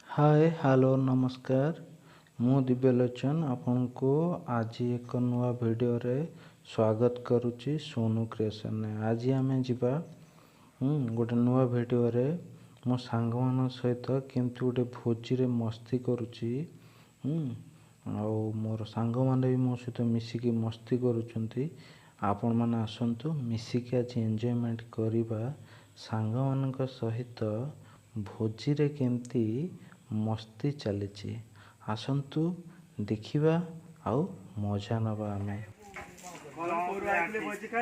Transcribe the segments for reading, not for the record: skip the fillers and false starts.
Hi hello नमस्कार। मु दिव्यलोचन आपनको आज एक नुआ वीडियो रे स्वागत करुच्ची सोनू क्रिएशन ने। आज आम जीवा गोटे नुआ वीडियो रे मो सांग मान सहित केमती गोटे भोजी रे मस्ती करुच्ची। आउ मोर सांग माने भी मो सहित मिसिकी मस्ती करुचंती। आपण माने आसंतु मिसिकी आज एंजॉयमेंट करिबा सांग मानक सहित भोजी रे केमती मस्ती चली। आसंतु देखिबा आउ मजा नबा आमे।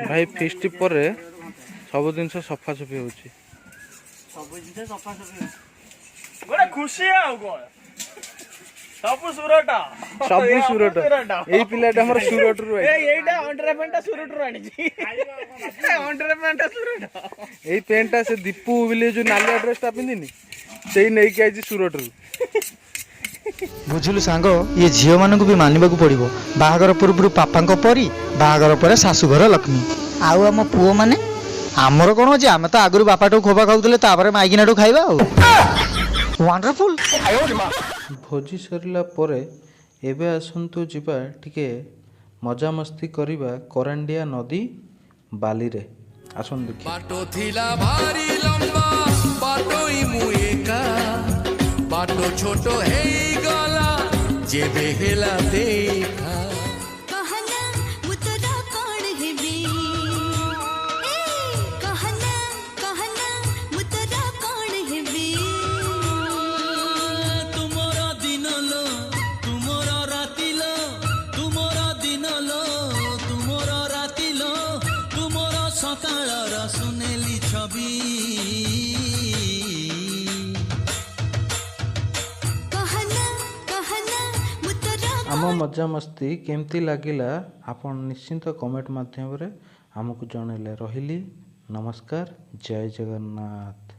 भाई फिस्ट पर सब दिन सफा सफी होची। सब जिते सफा सफी गोटे खुशी आउ कोन सब सुरटा एई पिलाटा हमर सुरट रु एईटा अंडर पेंटा सुरट रु आनी छी अंडर पेंटा सुरट एई पेंटा से दीपू बिले जो नालिया ड्रेस ता पिंदिनी सेई नै के आइजी सुरट रु। बुझिलु सांग ये झील मानक भी मानवा पड़ो। बाहागर पूर्व पापा परी बाहागर पर शाशुघर लक्ष्मी आउ आम पुओ माने आमर कौन अच्छे आम तो आगु बापा खोबा खाऊे माइकिना खाइबा वंडरफुल। भोजी सरला परे एबे आसंतु जिबा टिके मजा मस्ती करिबा करांडिया नदी बाली रे। आसन देखि बाटो थिला भारी लंबा बाटोई मुएका बाटो छोटो हेई गला जेबे हेला देखा कहना मुतरा कौन हेबी कहना मुतरा कौन हेबी तुमरा दिन लो तुमरा राति लो तुमरा दिन लो तुमरा राति लो तुमरा सकाळर सुनेली छवि आम मजा मस्ती केमती लागिला आपण निश्चिंत कमेंट माध्यम रे हमकु जणैले। रहिली नमस्कार। जय जगन्नाथ।